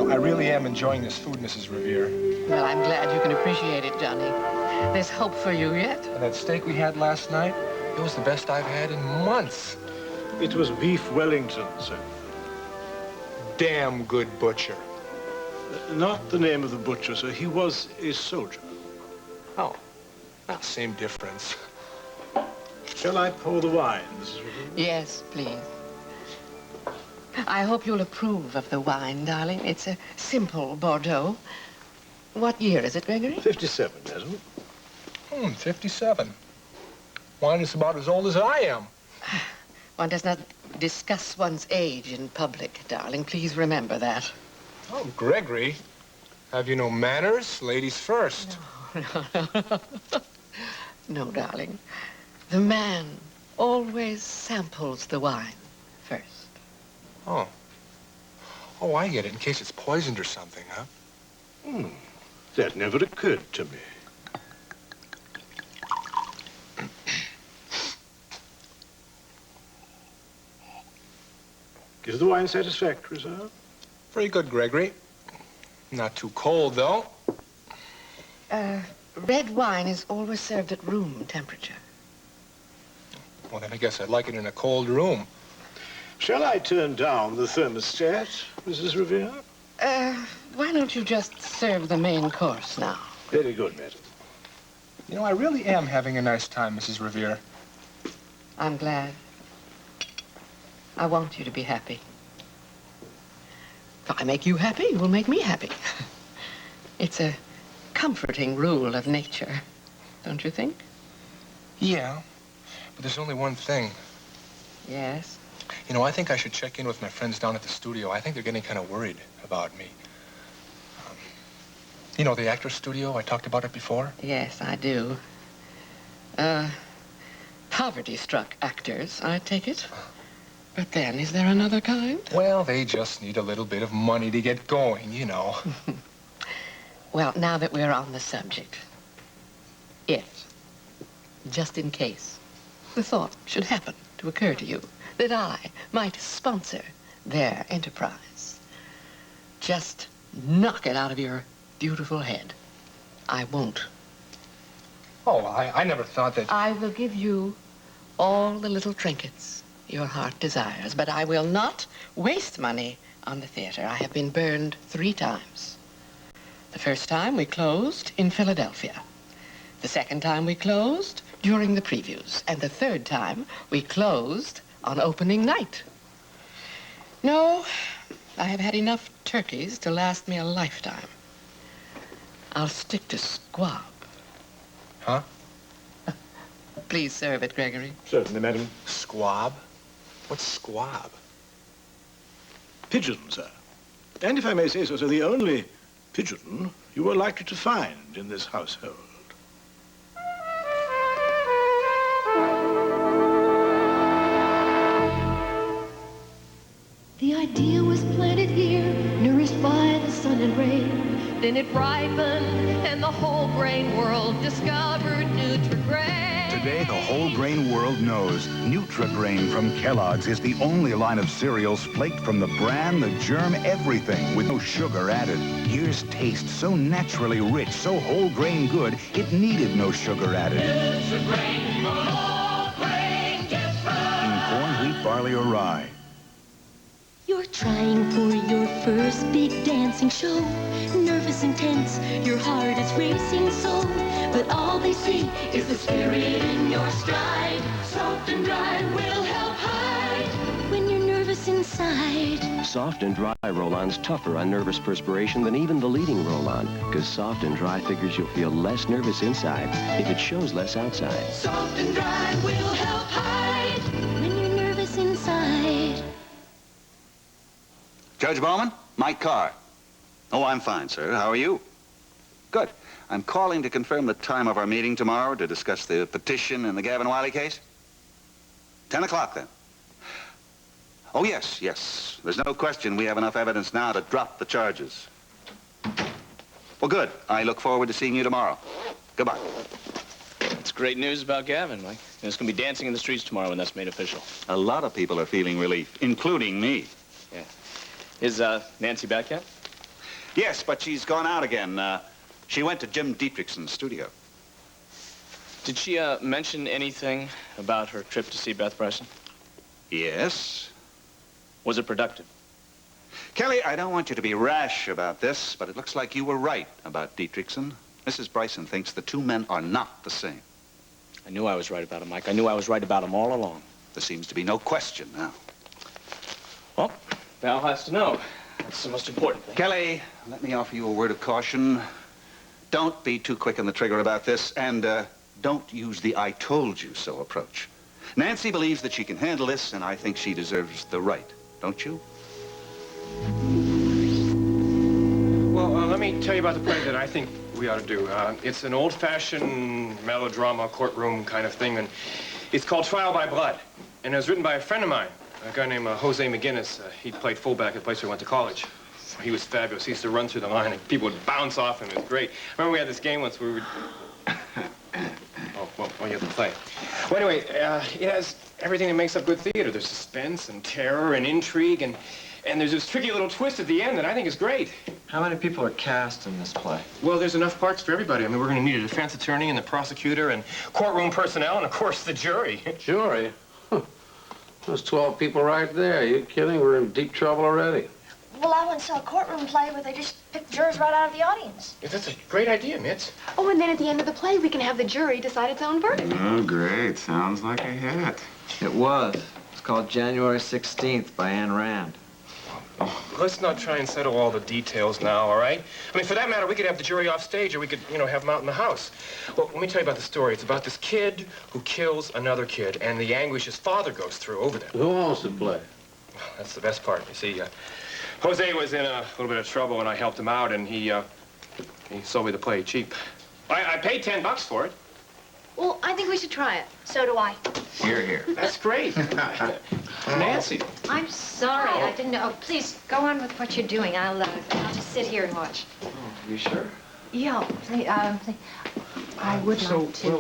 S1: I really am enjoying this food, Mrs. Revere.
S6: Well, I'm glad you can appreciate it, Johnny. There's hope for you yet.
S1: And that steak we had last night, it was the best I've had in months.
S16: It was beef Wellington, sir.
S1: Damn good butcher.
S16: Not the name of the butcher, sir. He was a soldier.
S1: Oh, well, same difference.
S16: Shall I pour the wine, Mrs. Revere?
S6: Yes, please. I hope you'll approve of the wine, darling. It's a simple Bordeaux. What year is it, Gregory?
S16: 57, isn't it?
S1: 57. Wine is about as old as I am.
S6: One does not discuss one's age in public, darling. Please remember that.
S1: Oh, Gregory, have you no manners? Ladies first.
S6: No, darling. The man always samples the wine first.
S1: Oh. Oh, I get it, in case it's poisoned or something, huh?
S16: That never occurred to me. Is the wine satisfactory, sir?
S1: Very good, Gregory. Not too cold, though.
S6: Red wine is always served at room temperature.
S1: Well, then I guess I'd like it in a cold room.
S16: Shall I turn down the thermostat, Mrs. Revere?
S6: Why don't you just serve the main course now?
S16: Very good, madam.
S1: You know, I really am having a nice time, Mrs. Revere.
S6: I'm glad. I want you to be happy. If I make you happy, you will make me happy. It's a comforting rule of nature, don't you think?
S1: Yeah, but there's only one thing.
S6: Yes?
S1: You know, I think I should check in with my friends down at the studio. I think they're getting kind of worried about me. You know, the actor's studio, I talked about it before?
S6: Yes, I do. Poverty-struck actors, I take it. But then, is there another kind?
S1: Well, they just need a little bit of money to get going, you know.
S6: Well, now that we're on the subject, if, just in case, the thought should happen to occur to you that I might sponsor their enterprise, just knock it out of your beautiful head. I won't.
S1: Oh, I never thought that...
S6: I will give you all the little trinkets your heart desires, but I will not waste money on the theater. I have been burned 3 times. The first time we closed in Philadelphia. The second time we closed during the previews. And the third time we closed on opening night. No, I have had enough turkeys to last me a lifetime. I'll stick to squab.
S1: Huh?
S6: Please serve it, Gregory.
S16: Certainly, madam.
S1: Squab? What's squab?
S16: Pigeon, sir. And if I may say so, sir, the only pigeon you are likely to find in this household.
S21: The idea was planted here, nourished by the sun and rain. Then it ripened, and the whole brain world discovered Nutri-Grain.
S2: Today, the whole grain world knows Nutri-Grain from Kellogg's is the only line of cereals flaked from the bran, the germ, everything, with no sugar added. Here's taste so naturally rich, so whole grain good, it needed no sugar added.
S21: Nutri-Grain, whole grain different.
S2: In corn, wheat, barley, or rye.
S21: You're trying for your first big dancing show. Nervous and tense, your heart is racing so. But all they see is the spirit in your stride. Soft and dry will help hide when you're nervous inside.
S11: Soft and Dry Roll-On's tougher on nervous perspiration than even the leading roll-on, because Soft and Dry figures you'll feel less nervous inside if it shows less outside.
S21: Soft and Dry will help hide when you're nervous inside.
S18: Judge Bowman, Mike Carr. Oh, I'm fine, sir. How are you? Good. I'm calling to confirm the time of our meeting tomorrow to discuss the petition in the Gavin Wiley case. 10 o'clock, then. Oh, yes, yes. There's no question we have enough evidence now to drop the charges. Well, good. I look forward to seeing you tomorrow. Goodbye.
S14: That's great news about Gavin, Mike. There's going to be dancing in the streets tomorrow when that's made official.
S18: A lot of people are feeling relief, including me.
S14: Yeah. Is Nancy back yet?
S18: Yes, but she's gone out again. She went to Jim Dietrichson's studio.
S14: Did she mention anything about her trip to see Beth Bryson?
S18: Yes.
S14: Was it productive?
S18: Kelly, I don't want you to be rash about this, but it looks like you were right about Dietrichson. Mrs. Bryson thinks the two men are not the same.
S14: I knew I was right about him, Mike. I knew I was right about him all along.
S18: There seems to be no question now.
S14: Well, Val has to know. That's the most important thing.
S18: Kelly, let me offer you a word of caution. Don't be too quick on the trigger about this, and don't use the I told you so approach. Nancy believes that she can handle this, and I think she deserves the right. Don't you?
S4: Well, let me tell you about the play that I think we ought to do. It's an old-fashioned melodrama, courtroom kind of thing, and it's called Trial by Blood. And it was written by a friend of mine, a guy named Jose McGinnis. He played fullback at the place where I went to college. He was fabulous. He used to run through the line, and people would bounce off him. It was great. I remember we had this game once where we would... Oh, well, you have to play. Well, anyway, it has everything that makes up good theater. There's suspense and terror and intrigue, and there's this tricky little twist at the end that I think is great.
S20: How many people are cast in this play?
S4: Well, there's enough parts for everybody. I mean, we're going to need a defense attorney and the prosecutor and courtroom personnel and, of course, the jury.
S3: Jury? Huh. There's 12 people right there. Are you kidding? We're in deep trouble already.
S7: Well, I once saw a courtroom play where they just picked jurors right out of the audience.
S4: Yeah, that's a great idea, Mitz.
S9: Oh, and then at the end of the play, we can have the jury decide its own verdict.
S20: Oh, great. Sounds like a hit. It was. It's called January 16th by Ayn Rand.
S4: Oh, let's not try and settle all the details now, all right? I mean, for that matter, we could have the jury off stage, or we could, have them out in the house. Well, let me tell you about the story. It's about this kid who kills another kid, and the anguish his father goes through over that.
S3: Who owns the play?
S4: Well, that's the best part. You see, Jose was in a little bit of trouble, and I helped him out, and he sold me the play cheap. I paid $10 for it.
S9: Well, I think we should try it.
S7: So do I.
S20: Here, here.
S4: That's great. Nancy.
S19: I'm sorry. I didn't know. Oh, please, go on with what you're doing. I'll just sit here and watch.
S20: Oh, you sure?
S19: Yeah, please, I would like to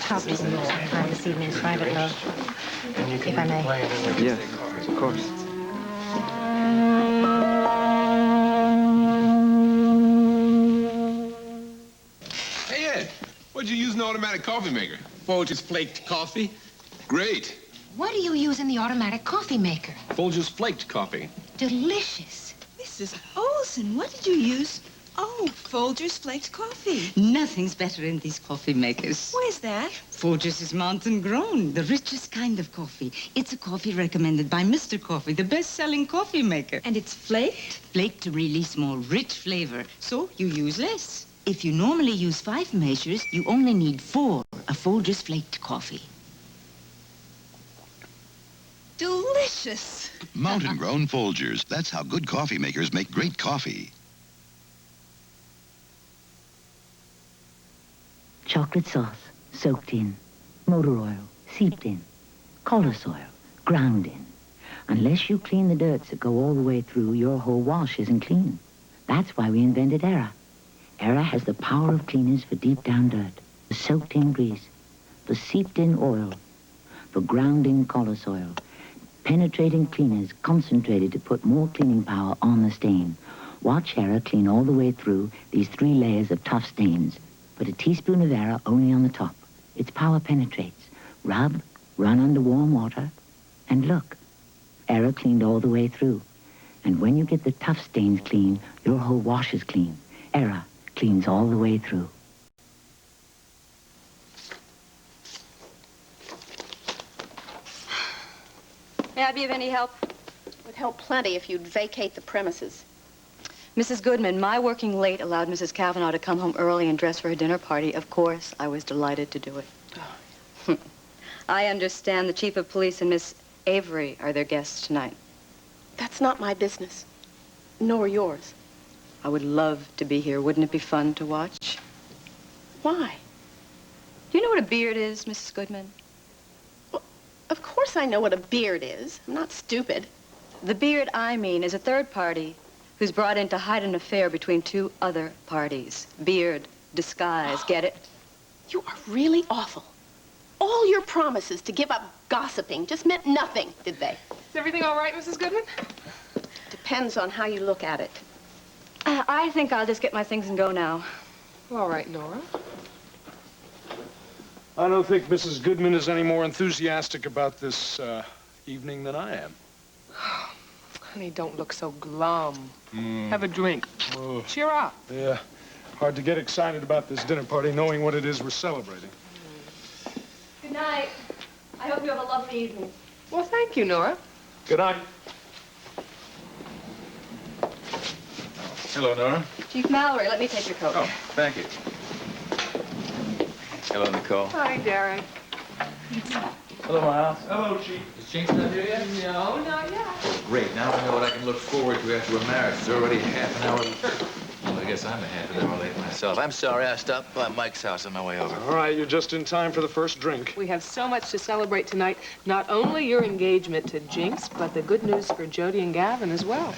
S19: talk to you sometime this evening privately, if I may.
S20: Yes, of course.
S22: Hey, Ed, what'd you use an automatic coffee maker?
S23: Folgers flaked coffee.
S22: Great.
S26: What do you use in the automatic coffee maker?
S23: Folgers flaked coffee.
S26: Delicious.
S27: Mrs. Olson, what did you use? Oh, Folgers flaked coffee.
S28: Nothing's better in these coffee makers.
S27: Where's that?
S28: Folgers is mountain grown, the richest kind of coffee. It's a coffee recommended by Mr. Coffee, the best-selling coffee maker.
S27: And it's flaked?
S28: Flaked to release more rich flavor, so you use less. If you normally use 5 measures, you only need 4 of Folgers flaked coffee.
S27: Delicious.
S29: Mountain-grown Folgers. That's how good coffee makers make great coffee.
S30: Chocolate sauce, soaked in. Motor oil, seeped in. Colorless oil, ground in. Unless you clean the dirts that go all the way through, your whole wash isn't clean. That's why we invented Era. Era has the power of cleaners for deep down dirt. The soaked in grease. for seeped-in oil, for ground-in color soil, penetrating cleaners concentrated to put more cleaning power on the stain. Watch Era clean all the way through these 3 layers of tough stains. Put a teaspoon of Era only on the top. Its power penetrates. Rub, run under warm water, and look. Era cleaned all the way through. And when you get the tough stains clean, your whole wash is clean. Era cleans all the way through.
S5: May I be of any help?
S6: Would help plenty if you'd vacate the premises.
S5: Mrs. Goodman, my working late allowed Mrs. Kavanaugh to come home early and dress for her dinner party. Of course, I was delighted to do it. I understand the chief of police and Miss Avery are their guests tonight.
S6: That's not my business, nor yours.
S5: I would love to be here. Wouldn't it be fun to watch?
S6: Why?
S5: Do you know what a beard is, Mrs. Goodman?
S6: Well, of course I know what a beard is. I'm not stupid.
S5: The beard I mean is a third party who's brought in to hide an affair between 2 other parties. Beard, disguise, get it?
S6: You are really awful. All your promises to give up gossiping just meant nothing, did they?
S8: Is everything all right, Mrs. Goodman?
S6: Depends on how you look at it.
S5: I think I'll just get my things and go now.
S8: All right, Nora.
S16: I don't think Mrs. Goodman is any more enthusiastic about this evening than I am.
S8: Honey, don't look so glum. Have a drink.
S16: Oh.
S8: Cheer up.
S16: Yeah, hard to get excited about this dinner party knowing what it is we're celebrating.
S5: Good night. I hope you have a lovely evening.
S8: Well, thank you, Nora.
S16: Good night.
S10: Hello, Nora.
S5: Chief Mallory, let me take your coat.
S10: Oh, thank you. Hello, Nicole.
S8: Hi, Derek.
S10: Hello, Miles.
S16: Hello, Chief.
S10: Is Jinx not here yet?
S8: No, not yet.
S10: Great. Now I know what I can look forward to after we're married. It's already half an hour. Well, I guess I'm a half an hour late myself. I'm sorry. I stopped by Mike's house on my way over.
S16: All right, you're just in time for the first drink.
S8: We have so much to celebrate tonight. Not only your engagement to Jinx, but the good news for Jody and Gavin as well.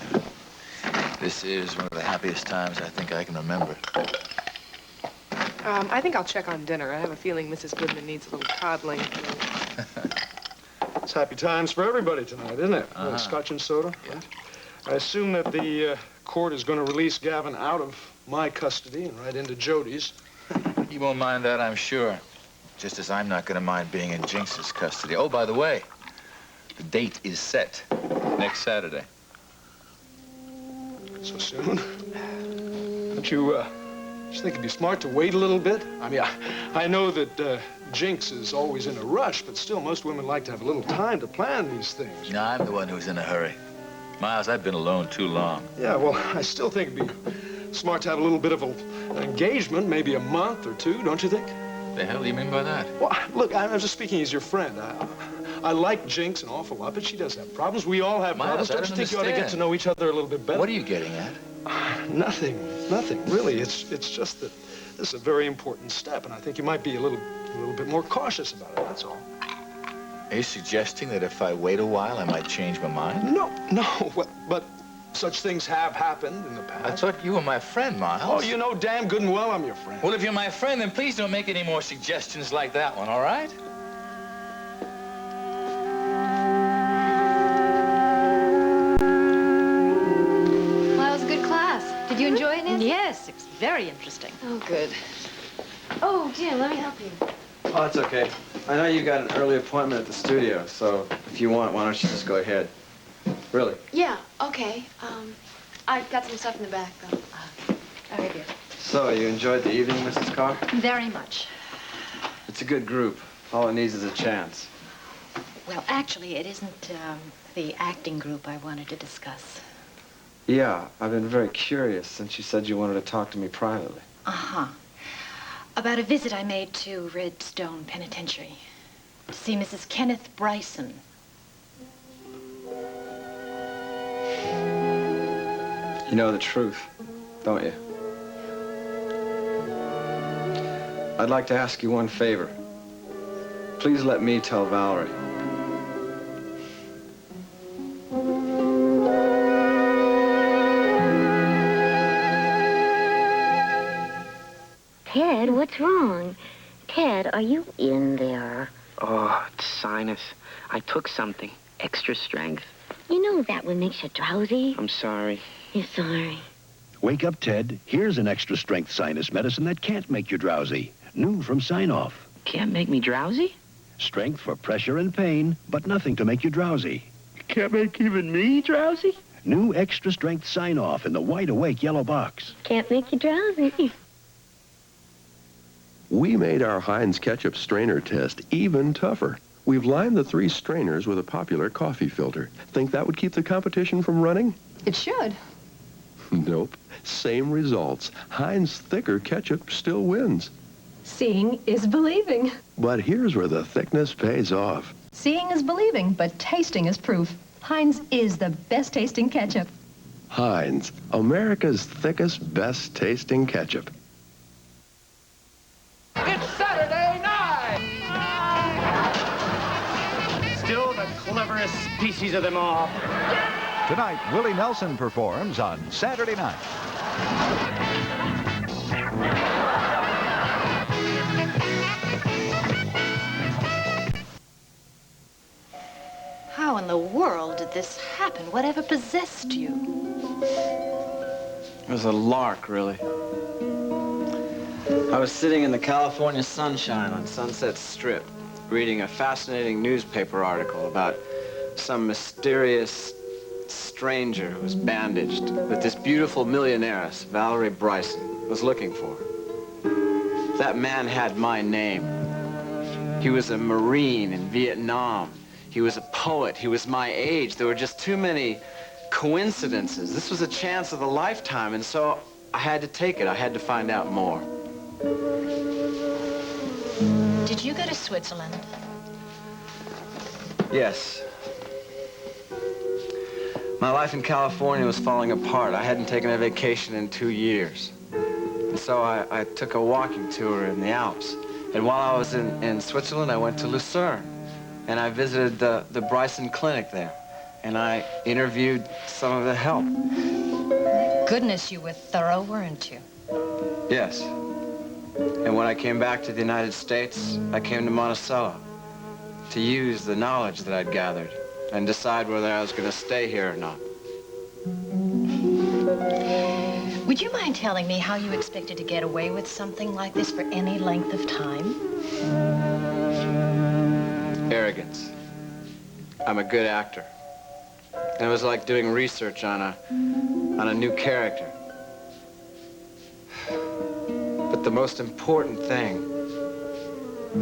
S10: This is one of the happiest times I think I can remember.
S8: I think I'll check on dinner. I have a feeling Mrs. Goodman needs a little coddling.
S16: It's happy times for everybody tonight, isn't it? A little scotch and soda.
S10: Yeah.
S16: I assume that the court is going to release Gavin out of my custody and right into Jody's.
S10: You won't mind that, I'm sure. Just as I'm not going to mind being in Jinx's custody. Oh, by the way, the date is set. Next Saturday.
S16: So soon? Don't you think it'd be smart to wait a little bit? I mean, I know that Jinx is always in a rush, but still, most women like to have a little time to plan these things.
S10: No, I'm the one who's in a hurry. Miles, I've been alone too long.
S16: Yeah, well, I still think it'd be smart to have a little bit of an engagement, maybe a month or 2, don't you think?
S10: The hell do you mean by that?
S16: Well, look, I'm just speaking as your friend. I like Jinx an awful lot, but she does have problems. We all have
S10: Miles,
S16: problems. Don't you think you ought to get to
S10: understand.
S16: know each other a little bit better?
S10: What are you getting at?
S16: Nothing, really. It's just that this is a very important step, and I think you might be a little bit more cautious about it, that's all.
S10: Are you suggesting that if I wait a while, I might change my mind?
S16: No, but such things have happened in the past.
S10: I thought you were my friend, Miles.
S16: Oh, you know damn good and well I'm your friend.
S10: Well, if you're my friend, then please don't make any more suggestions like that one, all right?
S19: Well, it was a good class. Did you enjoy it, Nancy?
S5: Yes, it was very interesting.
S19: Oh, good. Oh, Jim, let me help you.
S20: Oh, that's okay. I know you got an early appointment at the studio, so if you want, why don't you just go ahead? Really?
S19: Yeah, okay. I've got some stuff in the back, though. Right here.
S20: So, you enjoyed the evening, Mrs. Carr?
S19: Very much.
S20: It's a good group. All it needs is a chance.
S19: Well, actually, it isn't the acting group I wanted to discuss.
S20: Yeah, I've been very curious since you said you wanted to talk to me privately.
S19: Uh-huh. About a visit I made to Redstone Penitentiary to see Mrs. Kenneth Bryson.
S20: You know the truth, don't you? I'd like to ask you one favor. Please let me tell Valerie.
S12: Ted, what's wrong?
S1: Ted, are you in there?
S2: Oh, it's sinus. I took something. Extra strength.
S1: You know that one makes you drowsy.
S2: I'm sorry.
S1: You're sorry.
S29: Wake up, Ted. Here's an extra strength sinus medicine that can't make you drowsy. New from Sign-Off.
S2: Can't make me drowsy?
S29: Strength for pressure and pain, but nothing to make you drowsy.
S2: Can't make even me drowsy?
S29: New extra strength Sign-Off in the wide awake yellow box.
S1: Can't make you drowsy.
S11: We made our Heinz ketchup strainer test even tougher. We've lined the 3 strainers with a popular coffee filter. Think that would keep the competition from running?
S12: It should.
S11: Nope. Same results. Heinz thicker ketchup still wins.
S12: Seeing is believing.
S11: But here's where the thickness pays off.
S12: Seeing is believing, but tasting is proof. Heinz is the best tasting ketchup.
S11: Heinz, America's thickest, best tasting ketchup.
S13: It's Saturday night!
S14: Still the cleverest species of them all.
S15: Tonight, Willie Nelson performs on Saturday night.
S9: How in the world did this happen? Whatever possessed you?
S20: It was a lark, really. I was sitting in the California sunshine on Sunset Strip, reading a fascinating newspaper article about some mysterious stranger who was bandaged that this beautiful millionairess, Valerie Bryson, was looking for. That man had my name. He was a Marine in Vietnam. He was a poet. He was my age. There were just too many coincidences. This was a chance of a lifetime, and so I had to take it. I had to find out more.
S9: Did you go to Switzerland?
S20: Yes. My life in California was falling apart. I hadn't taken a vacation in 2 years. And so I took a walking tour in the Alps. And while I was in Switzerland, I went to Lucerne. And I visited the Bryson Clinic there. And I interviewed some of the help.
S9: Goodness, you were thorough, weren't you?
S20: Yes. And when I came back to the United States, I came to Monticello to use the knowledge that I'd gathered and decide whether I was going to stay here or not.
S9: Would you mind telling me how you expected to get away with something like this for any length of time?
S20: Arrogance. I'm a good actor. And it was like doing research on a new character. But the most important thing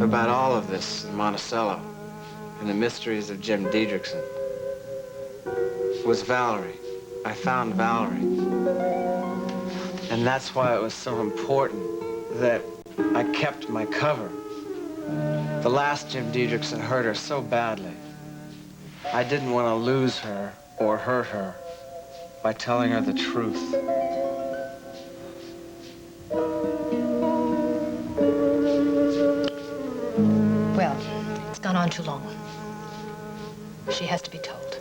S20: about all of this in Monticello and the mysteries of Jim Diedrichson was Valerie. I found Valerie. And that's why it was so important that I kept my cover. The last Jim Diedrichson hurt her so badly. I didn't want to lose her or hurt her by telling her the truth.
S9: Well, it's gone on too long. She has to be told.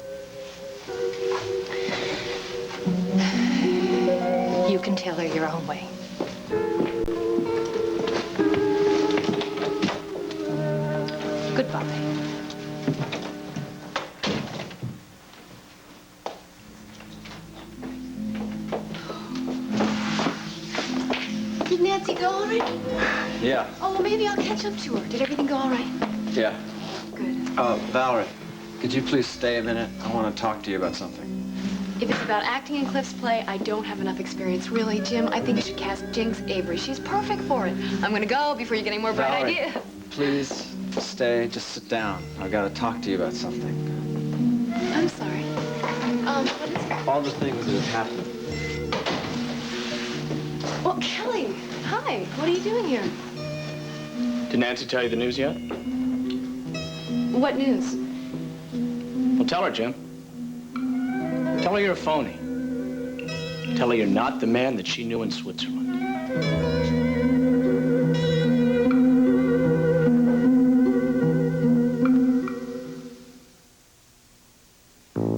S9: You can tell her your own way. Goodbye. Did Nancy go all right?
S20: Yeah,
S9: Oh, well, maybe I'll catch up to her. Did everything go all right?
S20: yeah.
S9: Good.
S20: Valerie, could you please stay a minute? I want to talk to you about something.
S5: If it's about acting in Cliff's play, I don't have enough experience. Really, Jim, I think you should cast Jinx Avery. She's perfect for it. I'm gonna go before you get any more bright
S20: Valerie,
S5: ideas.
S20: please stay. Just sit down. I've got to talk to you about something.
S5: I'm sorry. What is it?
S20: All the things that have happened.
S5: Well, Kelly, hi. What are you doing here?
S14: Did Nancy tell you the news yet?
S5: What news?
S14: Well, tell her, Jim. Tell her you're a phony. Tell her you're not the man that she knew in Switzerland.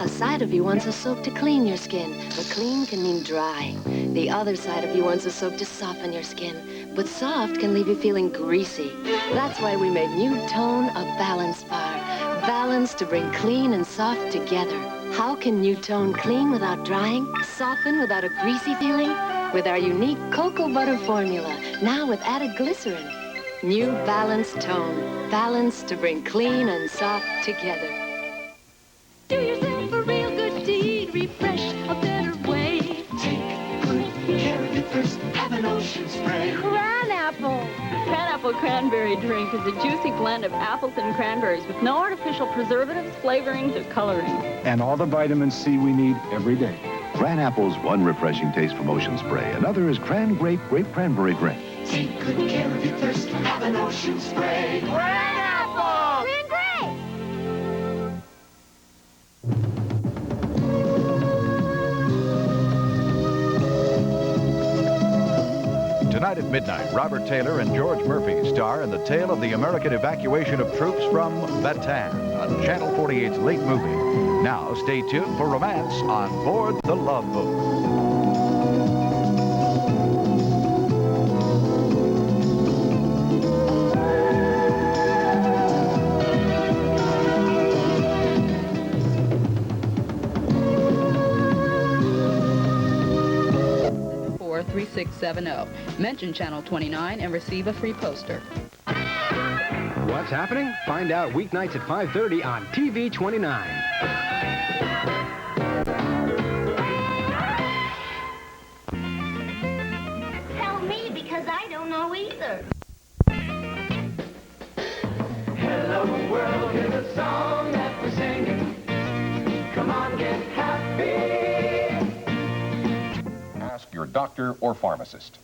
S5: A side
S3: of you wants a soap to clean your skin, but clean can mean dry. The other side of you wants a soap to soften your skin, but soft can leave you feeling greasy. That's why we made New Tone a balance bar. Balance to bring clean and soft together. How can New Tone clean without drying, soften without a greasy feeling? With our unique cocoa butter formula, now with added glycerin. New Balance Tone. Balance to bring clean and soft together.
S4: Do yourself a real good deed. Refresh a better way.
S7: Take good care of it first. Have an ocean spray.
S4: Cran-apple. Cran-apple cranberry drink is a juicy blend of apples and cranberries with no artificial preservatives, flavorings, or coloring.
S15: And all the vitamin C we need every day.
S29: Cran Apple's one refreshing taste from Ocean Spray. Another is Cran Grape Cranberry Drink.
S7: Take good care of it first. Have an ocean spray.
S4: Cran-apple! Cran-grape!
S15: Tonight at midnight, Robert Taylor and George Murphy star in the tale of the American evacuation of troops from Bataan on Channel 48's Late Movie. Now, stay tuned for romance on board the Love Boat.
S17: Or 3670. Mention Channel 29 and receive a free poster.
S18: What's happening? Find out weeknights at 5:30 on TV 29.
S1: Tell me, because I don't know either.
S7: Hello world, here's a song that we're singing. Come on, get happy.
S21: Ask your doctor or pharmacist.